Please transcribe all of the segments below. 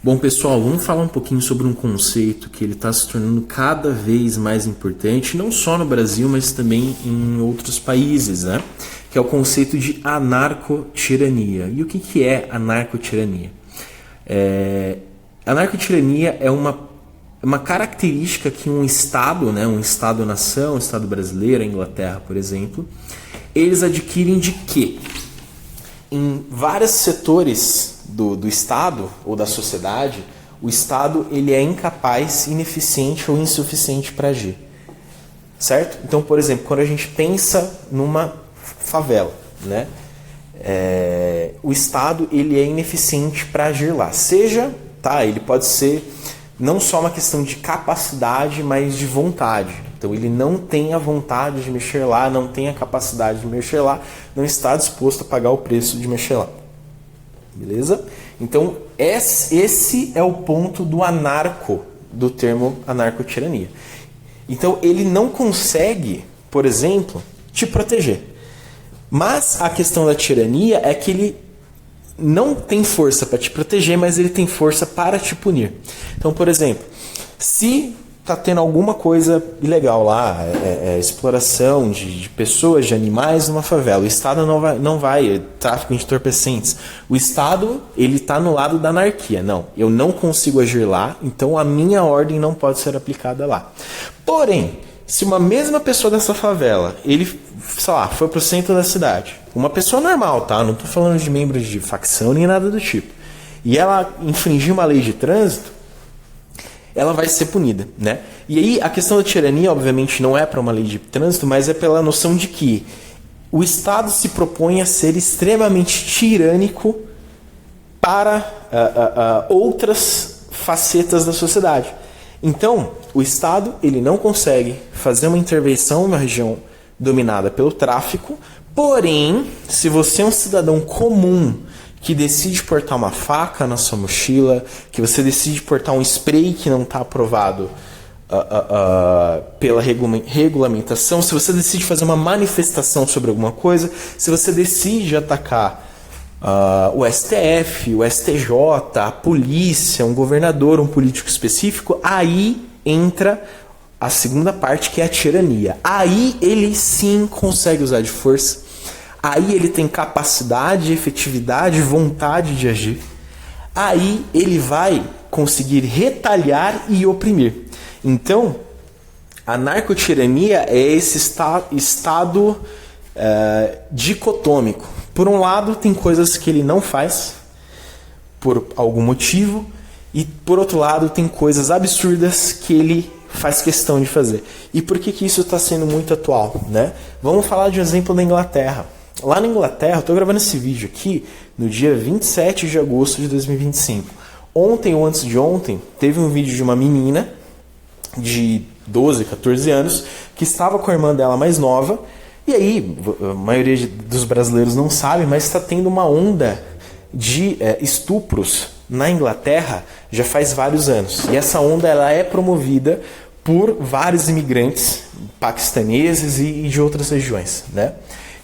Bom, pessoal, vamos falar um pouquinho sobre um conceito que ele está se tornando cada vez mais importante, não só no Brasil, mas também em outros países, né? Que é o conceito de anarcotirania. E o que é anarcotirania? Anarcotirania é uma característica que um Estado, né, um Estado-nação, um Estado brasileiro, a Inglaterra, por exemplo, eles adquirem de que em vários setores do Estado ou da sociedade, o Estado ele é incapaz, ineficiente ou insuficiente para agir. Certo? Então, por exemplo, quando a gente pensa numa favela, né, o Estado ele é ineficiente para agir lá. Ele pode ser não só uma questão de capacidade, mas de vontade. Então ele não tem a vontade de mexer lá, não tem a capacidade de mexer lá, não está disposto a pagar o preço de mexer lá. Beleza? Então esse é o ponto do termo anarcotirania. Então ele não consegue, por exemplo, te proteger. Mas a questão da tirania é que ele não tem força para te proteger, mas ele tem força para te punir. Então, por exemplo, se tá tendo alguma coisa ilegal lá, exploração de pessoas, de animais numa favela, o Estado não vai tráfico de entorpecentes. O Estado, ele tá no lado da anarquia. Não, eu não consigo agir lá, então a minha ordem não pode ser aplicada lá. Porém, se uma mesma pessoa dessa favela, ele, sei lá, foi pro centro da cidade, uma pessoa normal, tá? Não tô falando de membros de facção nem nada do tipo, e ela infringir uma lei de trânsito, ela vai ser punida, né? E aí a questão da tirania, obviamente, não é para uma lei de trânsito, mas é pela noção de que o Estado se propõe a ser extremamente tirânico para outras facetas da sociedade. Então, o Estado ele não consegue fazer uma intervenção em uma região dominada pelo tráfico, porém, se você é um cidadão comum que decide portar uma faca na sua mochila, que você decide portar um spray que não está aprovado pela regulamentação, se você decide fazer uma manifestação sobre alguma coisa, se você decide atacar o STF, o STJ, a polícia, um governador, um político específico, aí entra a segunda parte, que é a tirania. Aí ele sim consegue usar de força. Aí ele tem capacidade, efetividade, vontade de agir. Aí ele vai conseguir retalhar e oprimir. Então, a narcotirania é esse estado dicotômico. Por um lado, tem coisas que ele não faz por algum motivo, e por outro lado, tem coisas absurdas que ele faz questão de fazer. E por que isso está sendo muito atual, né? Vamos falar de um exemplo da Inglaterra. Lá na Inglaterra, eu estou gravando esse vídeo aqui no dia 27 de agosto de 2025. Ontem ou antes de ontem, teve um vídeo de uma menina de 12, 14 anos que estava com a irmã dela mais nova. E aí, a maioria dos brasileiros não sabe, mas está tendo uma onda de estupros na Inglaterra já faz vários anos. E essa onda ela é promovida por vários imigrantes paquistaneses e de outras regiões, né?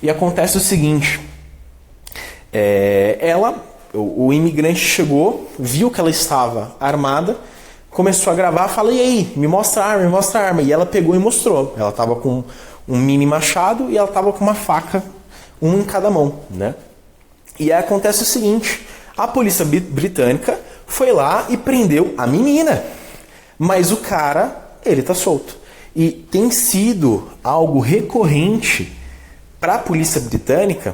E acontece o seguinte, o imigrante chegou, viu que ela estava armada, começou a gravar, fala, e aí, me mostra a arma, me mostra a arma. E ela pegou e mostrou. Ela estava com um mini machado e ela estava com uma faca, uma em cada mão, né? E aí acontece o seguinte, a polícia britânica foi lá e prendeu a menina, mas o cara, ele tá solto. E tem sido algo recorrente para a polícia britânica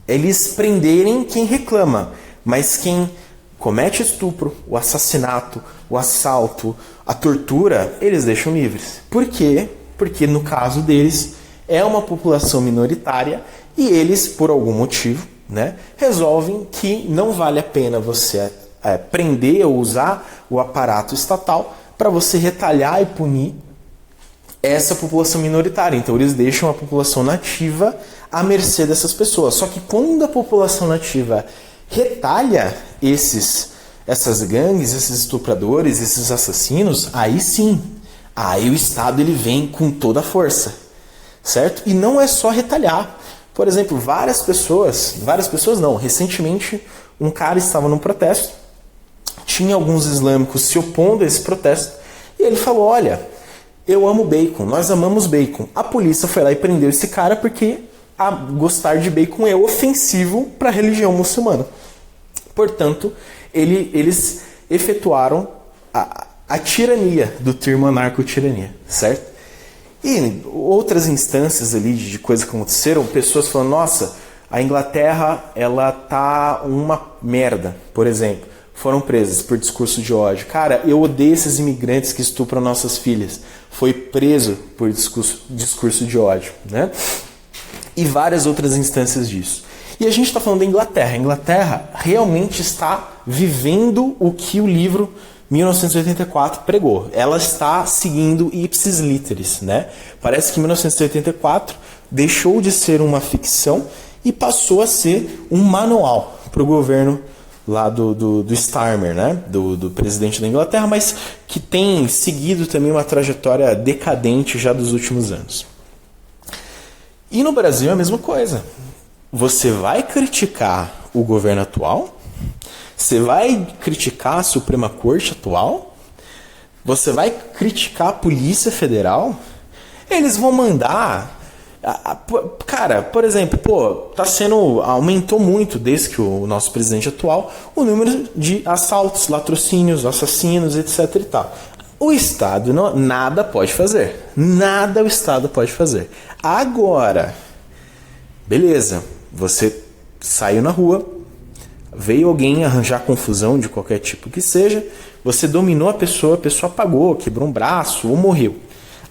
eles prenderem quem reclama, mas quem comete estupro, o assassinato, o assalto, a tortura, eles deixam livres. Por quê? Porque no caso deles é uma população minoritária e eles, por algum motivo, né, resolvem que não vale a pena você prender ou usar o aparato estatal para você retalhar e punir essa população minoritária. Então eles deixam a população nativa à mercê dessas pessoas. Só que quando a população nativa retalha essas gangues, esses estupradores, esses assassinos, aí sim, aí o Estado ele vem com toda a força, certo? E não é só retalhar. Por exemplo, várias pessoas não, recentemente um cara estava num protesto, tinha alguns islâmicos se opondo a esse protesto, e ele falou, olha, eu amo bacon, nós amamos bacon. A polícia foi lá e prendeu esse cara porque gostar de bacon é ofensivo para a religião muçulmana. Portanto, eles efetuaram a tirania do termo anarcotirania, certo? E outras instâncias ali de coisas que aconteceram, pessoas falando, nossa, a Inglaterra, ela tá uma merda, por exemplo. Foram presas por discurso de ódio. Cara, eu odeio esses imigrantes que estupram nossas filhas. Foi preso por discurso de ódio, né? E várias outras instâncias disso. E a gente está falando da Inglaterra. A Inglaterra realmente está vivendo o que o livro 1984 pregou. Ela está seguindo ipsis literis, né? Parece que 1984 deixou de ser uma ficção e passou a ser um manual para o governo lá do Starmer, né? do presidente da Inglaterra, mas que tem seguido também uma trajetória decadente já dos últimos anos. E no Brasil é a mesma coisa. Você vai criticar o governo atual? Você vai criticar a Suprema Corte atual? Você vai criticar a Polícia Federal? Eles vão mandar... Cara, por exemplo, aumentou muito desde que o nosso presidente atual o número de assaltos, latrocínios, assassinos, etc e tal. O Estado nada pode fazer. Nada o Estado pode fazer. Agora, beleza, você saiu na rua, veio alguém arranjar confusão de qualquer tipo que seja, você dominou a pessoa apagou, quebrou um braço ou morreu.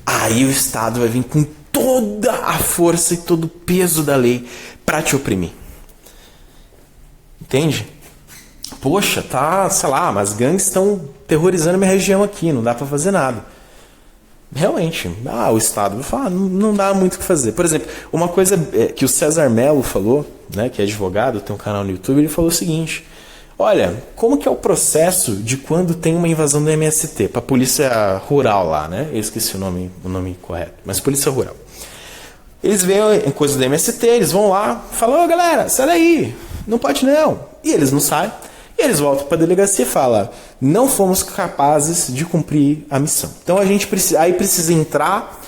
Aí o Estado vai vir com toda a força e todo o peso da lei para te oprimir. Entende? Poxa, sei lá, mas gangues estão terrorizando minha região aqui, não dá para fazer nada. Realmente, o Estado vai falar, não dá muito o que fazer. Por exemplo, uma coisa que o César Mello falou, né, que é advogado, tem um canal no YouTube, ele falou o seguinte: olha, como que é o processo de quando tem uma invasão do MST, para a polícia rural lá, né? Eu esqueci o nome correto, mas polícia rural. Eles veem coisa do MST, eles vão lá, falam, ô galera, sai daí, não pode não. E eles não saem, e eles voltam para a delegacia e falam, não fomos capazes de cumprir a missão. Então a gente precisa entrar,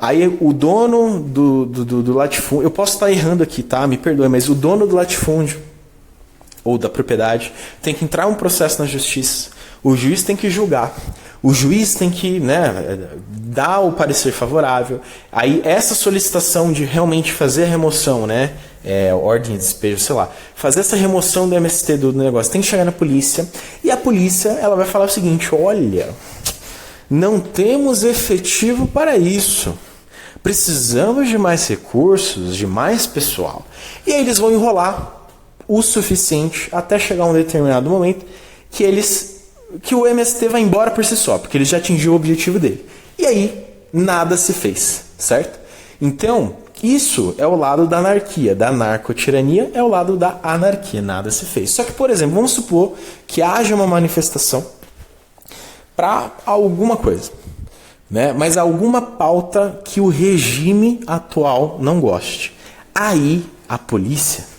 aí o dono do latifúndio, eu posso estar errando aqui, tá? Me perdoe, mas o dono do latifúndio, ou da propriedade, tem que entrar um processo na justiça. O juiz tem que julgar. O juiz tem que, né, dar o parecer favorável. Aí essa solicitação de realmente fazer a remoção, né, ordem de despejo, sei lá, fazer essa remoção do MST do negócio, tem que chegar na polícia. E a polícia, ela vai falar o seguinte: olha, não temos efetivo para isso. Precisamos de mais recursos, de mais pessoal. E aí eles vão enrolar o suficiente até chegar a um determinado momento que o MST vai embora por si só, porque ele já atingiu o objetivo dele. E aí, nada se fez, certo? Então, isso é o lado da anarquia, da narcotirania é o lado da anarquia, nada se fez. Só que, por exemplo, vamos supor que haja uma manifestação para alguma coisa, né? Mas alguma pauta que o regime atual não goste. Aí, a polícia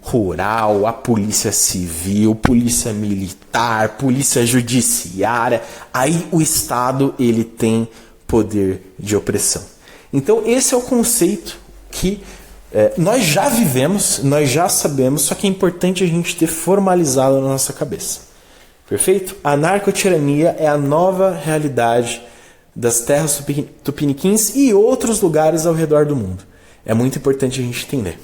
rural, a polícia civil, polícia militar, polícia judiciária, aí o Estado ele tem poder de opressão. Então esse é o conceito que nós já vivemos, nós já sabemos, só que é importante a gente ter formalizado na nossa cabeça. Perfeito? A narcotirania é a nova realidade das terras tupiniquins e outros lugares ao redor do mundo. É muito importante a gente entender.